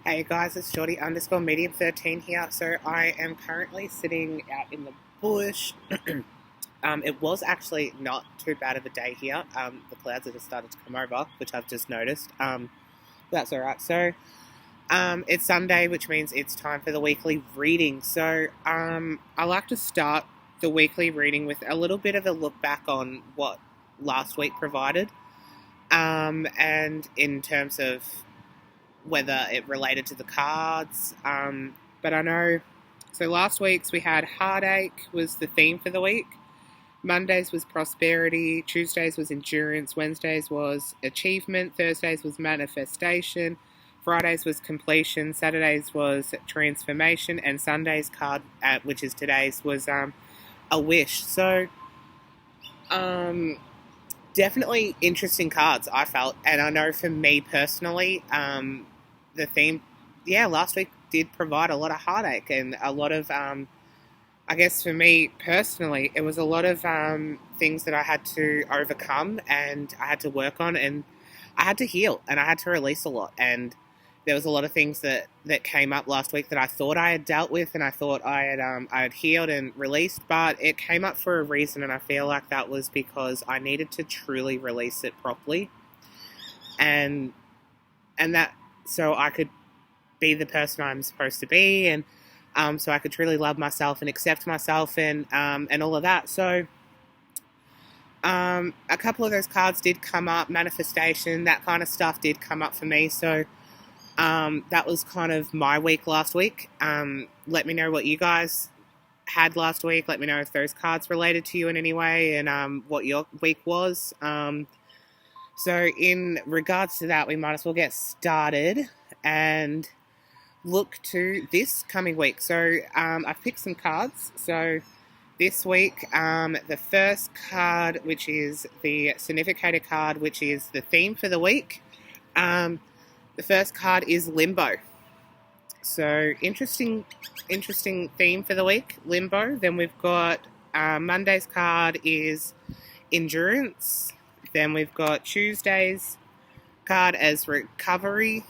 Hey guys, it's Shorty underscore medium 13 here. So I am currently sitting out in the bush. It was actually not too bad of a day here. The clouds have just started to come over, which I've just noticed. That's all right. So it's Sunday, which means it's time for the weekly reading. So I like to start the weekly reading with a little bit of a look back on what last week provided, and in terms of whether it related to the cards. But I know, so last week's we had heartache was the theme for the week. Mondays was prosperity, Tuesdays was endurance, Wednesdays was achievement, Thursdays was manifestation, Fridays was completion, Saturdays was transformation, and Sunday's card, which is today's, was a wish. So, definitely interesting cards, I felt. And I know for me personally, the theme, yeah, last week did provide a lot of heartache and a lot of, I guess for me personally, it was a lot of things that I had to overcome and I had to work on and I had to heal and I had to release a lot. And there was a lot of things that came up last week that I thought I had dealt with and I thought I had healed and released, but it came up for a reason, and I feel like that was because I needed to truly release it properly, and that so I could be the person I'm supposed to be, and so I could truly love myself and accept myself and all of that. So a couple of those cards did come up, manifestation, that kind of stuff did come up for me. So that was kind of my week last week. Let me know what you guys had last week. Let me know if those cards related to you in any way and what your week was. So in regards to that, we might as well get started and look to this coming week. So I've picked some cards. So this week, the first card, which is the significator card, which is the theme for the week. The first card is Limbo. So interesting theme for the week, Limbo. Then we've got Monday's card is Endurance. Then we've got Tuesday's card as Recovery.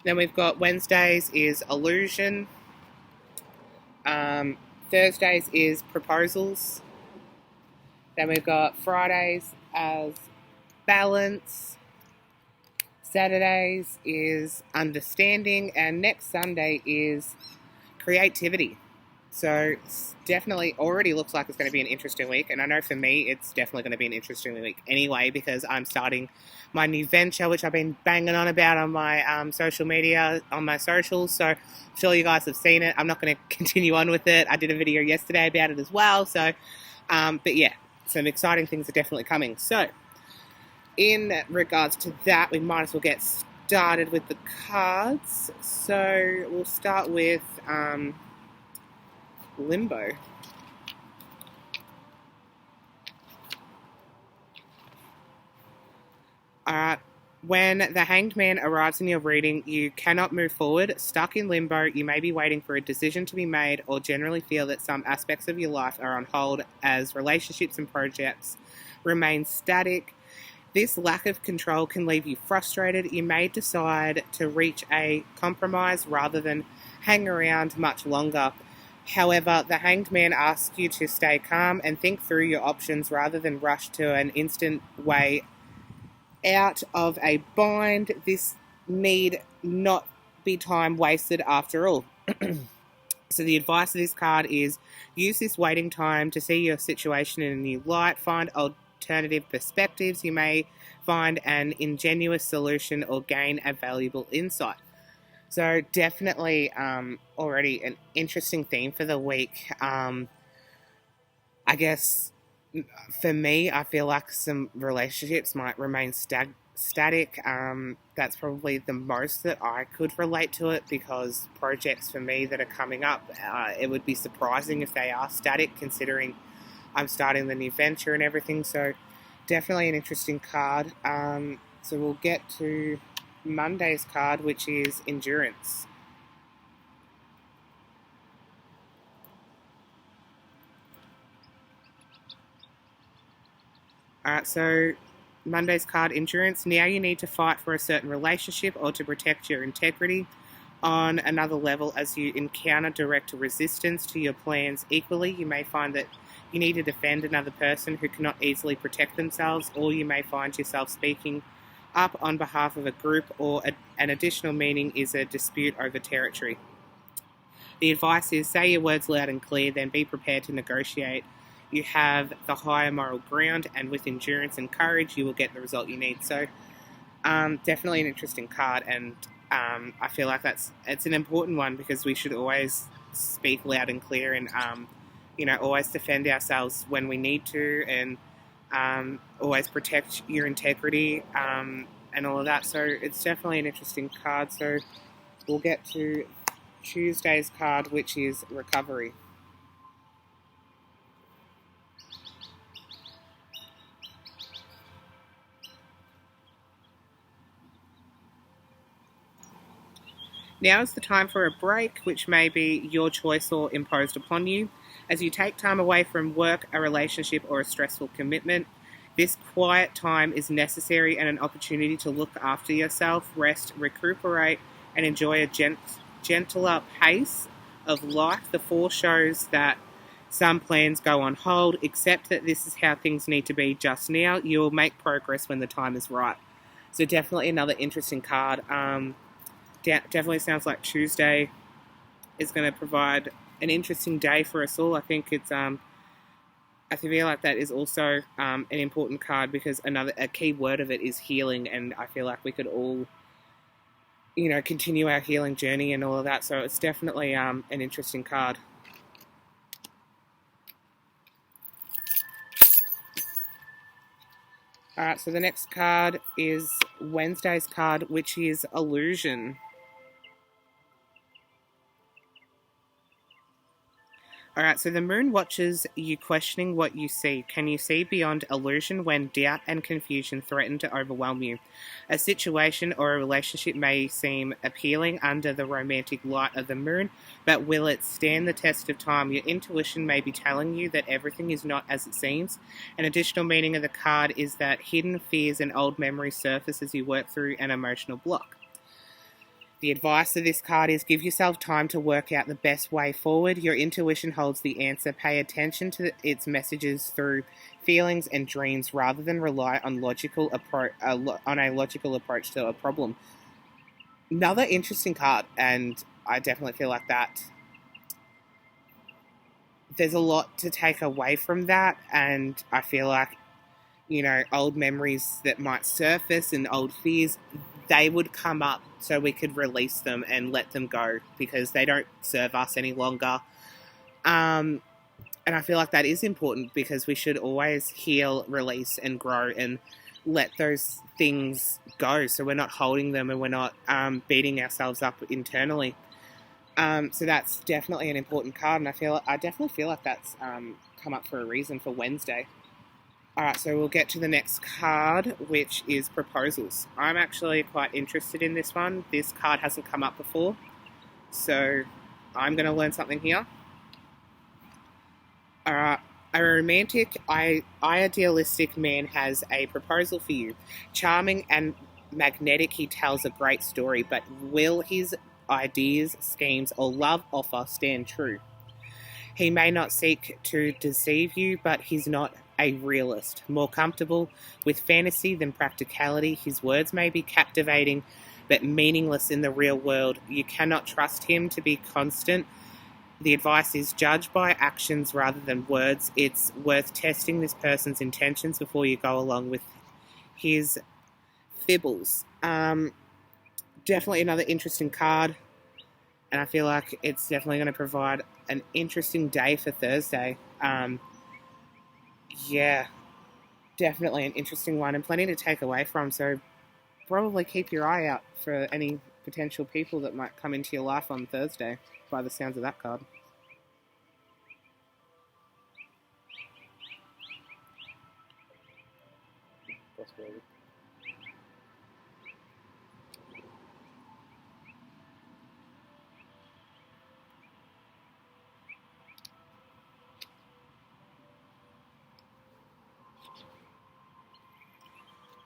Then we've got Wednesday's is Illusion. Thursday's is Proposals. Then we've got Fridays as Balance. Saturdays is Understanding, and next Sunday is Creativity. So it's definitely already looks like it's going to be an interesting week, and I know for me it's definitely going to be an interesting week anyway, because I'm starting my new venture, which I've been banging on about on my social media, on my socials, so I'm sure you guys have seen it. I'm not going to continue on with it. I did a video yesterday about it as well, so but yeah, some exciting things are definitely coming. So in regards to that, we might as well get started with the cards. So we'll start with Limbo. Alright, when the Hanged Man arrives in your reading, you cannot move forward. Stuck in limbo, you may be waiting for a decision to be made or generally feel that some aspects of your life are on hold as relationships and projects remain static. This lack of control can leave you frustrated. You may decide to reach a compromise rather than hang around much longer. However, the Hanged Man asks you to stay calm and think through your options rather than rush to an instant way out of a bind. This need not be time wasted after all. So the advice of this card is use this waiting time to see your situation in a new light, find alternative perspectives. You may find an ingenious solution or gain a valuable insight. So definitely already an interesting theme for the week. I guess for me, I feel like some relationships might remain static. That's probably the most that I could relate to it, because projects for me that are coming up, it would be surprising if they are static, considering I'm starting the new venture and everything. So definitely an interesting card. So we'll get to Monday's card, which is Endurance. Alright, so Monday's card, Endurance. Now you need to fight for a certain relationship or to protect your integrity. On another level, as you encounter direct resistance to your plans equally, you may find that you need to defend another person who cannot easily protect themselves, or you may find yourself speaking up on behalf of a group, or an additional meaning is a dispute over territory. The advice is say your words loud and clear, then be prepared to negotiate. You have the higher moral ground, and with endurance and courage, you will get the result you need. So, definitely an interesting card, and I feel like it's an important one because we should always speak loud and clear, and always defend ourselves when we need to, and always protect your integrity, and all of that. So it's definitely an interesting card. So we'll get to Tuesday's card, which is recovery. Now is the time for a break, which may be your choice or imposed upon you. As you take time away from work, a relationship, or a stressful commitment, this quiet time is necessary and an opportunity to look after yourself, rest, recuperate, and enjoy a gentler pace of life. The 4 shows that some plans go on hold, accept that this is how things need to be just now. You'll make progress when the time is right. So definitely another interesting card. Definitely sounds like Tuesday is going to provide an interesting day for us all. I think it's I feel like that is also an important card because a key word of it is healing, and I feel like we could all continue our healing journey and all of that. So it's definitely an interesting card. All right, so the next card is Wednesday's card, which is Illusion. All right, so the moon watches you questioning what you see. Can you see beyond illusion when doubt and confusion threaten to overwhelm you? A situation or a relationship may seem appealing under the romantic light of the moon, but will it stand the test of time? Your intuition may be telling you that everything is not as it seems. An additional meaning of the card is that hidden fears and old memories surface as you work through an emotional block. The advice of this card is give yourself time to work out the best way forward. Your intuition holds the answer. Pay attention to its messages through feelings and dreams rather than rely on a logical approach to a problem. Another interesting card, and I definitely feel like that there's a lot to take away from that, and I feel like old memories that might surface and old fears, they would come up so we could release them and let them go because they don't serve us any longer. And I feel like that is important because we should always heal, release, and grow and let those things go so we're not holding them and we're not beating ourselves up internally. So that's definitely an important card, and I definitely feel like that's come up for a reason for Wednesday. Alright, so we'll get to the next card, which is proposals. I'm actually quite interested in this one. This card hasn't come up before, so I'm going to learn something here. Alright, a romantic, idealistic man has a proposal for you. Charming and magnetic, he tells a great story, but will his ideas, schemes, or love offer stand true? He may not seek to deceive you, but he's not a realist, more comfortable with fantasy than practicality. His words may be captivating, but meaningless in the real world. You cannot trust him to be constant. The advice is judge by actions rather than words. It's worth testing this person's intentions before you go along with his fibbles. Definitely another interesting card, and I feel like it's definitely going to provide an interesting day for Thursday. Yeah, definitely an interesting one and plenty to take away from. So probably keep your eye out for any potential people that might come into your life on Thursday by the sounds of that card.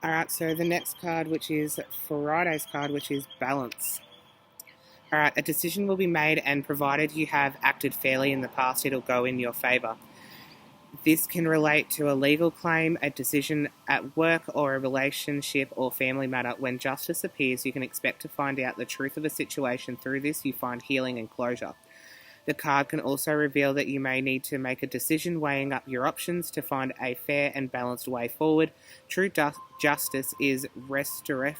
Alright, so the next card, which is Friday's card, which is balance. All right, a decision will be made, and provided you have acted fairly in the past, it'll go in your favour. This can relate to a legal claim, a decision at work, or a relationship or family matter. When justice appears, you can expect to find out the truth of a situation. Through this, you find healing and closure. The card can also reveal that you may need to make a decision, weighing up your options to find a fair and balanced way forward. True justice is restorative,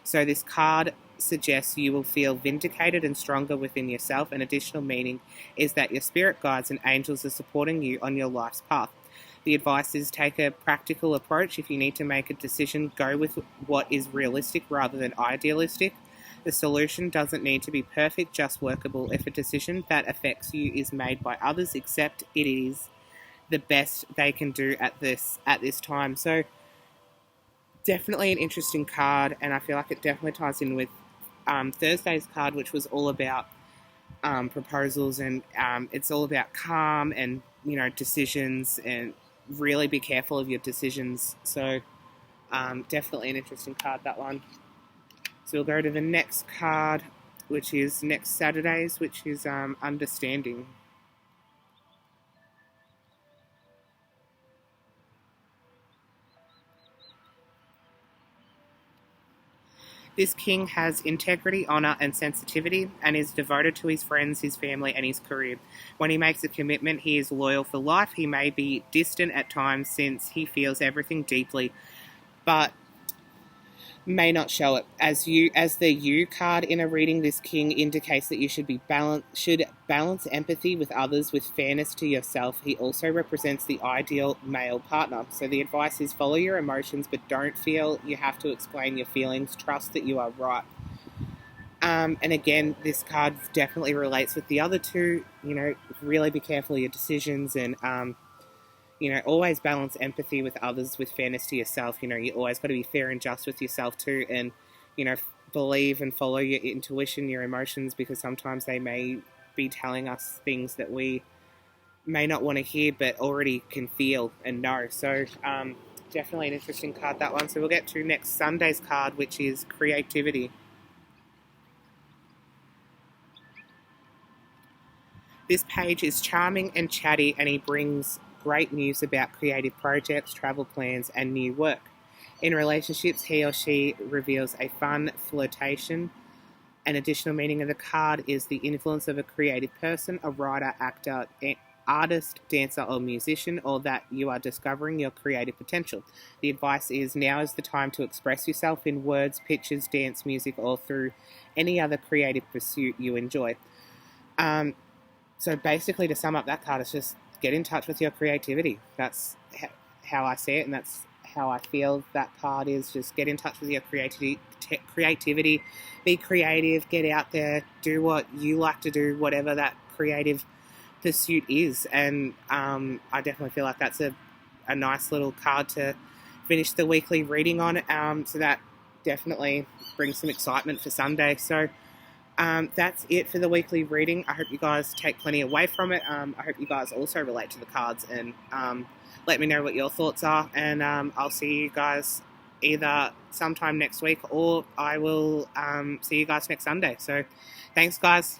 so this card suggests you will feel vindicated and stronger within yourself. An additional meaning is that your spirit guides and angels are supporting you on your life's path. The advice is take a practical approach. If you need to make a decision, go with what is realistic rather than idealistic. The solution doesn't need to be perfect, just workable. If a decision that affects you is made by others, accept it is the best they can do at this time. So definitely an interesting card, and I feel like it definitely ties in with Thursday's card, which was all about proposals, and it's all about calm and decisions, and really be careful of your decisions. So definitely an interesting card, that one. So we'll go to the next card, which is next Saturday's, which is understanding. This king has integrity, honour and sensitivity, and is devoted to his friends, his family and his career. When he makes a commitment, he is loyal for life. He may be distant at times since he feels everything deeply, but may not show it. As the You card in a reading, this king indicates that you should balance empathy with others with fairness to yourself. He also represents the ideal male partner. So the advice is follow your emotions, but don't feel you have to explain your feelings. Trust that you are right. And again, this card definitely relates with the other two. Really be careful of your decisions, and always balance empathy with others with fairness to yourself. You always got to be fair and just with yourself too, and believe and follow your intuition, your emotions, because sometimes they may be telling us things that we may not want to hear but already can feel and know. So definitely an interesting card, that one. So we'll get to next Sunday's card, which is creativity. This page is charming and chatty, and he brings great news about creative projects, travel plans, and new work. In relationships, he or she reveals a fun flirtation. An additional meaning of the card is the influence of a creative person, a writer, actor, artist, dancer, or musician, or that you are discovering your creative potential. The advice is now is the time to express yourself in words, pictures, dance, music, or through any other creative pursuit you enjoy. So basically, to sum up that card, it's just get in touch with your creativity. That's how I see it, and that's how I feel that card is. Just get in touch with your creativity, be creative, get out there, do what you like to do, whatever that creative pursuit is. And I definitely feel like that's a nice little card to finish the weekly reading on. So that definitely brings some excitement for Sunday. So that's it for the weekly reading. I hope you guys take plenty away from it. I hope you guys also relate to the cards, and let me know what your thoughts are. And I'll see you guys either sometime next week, or I will see you guys next Sunday. So thanks, guys.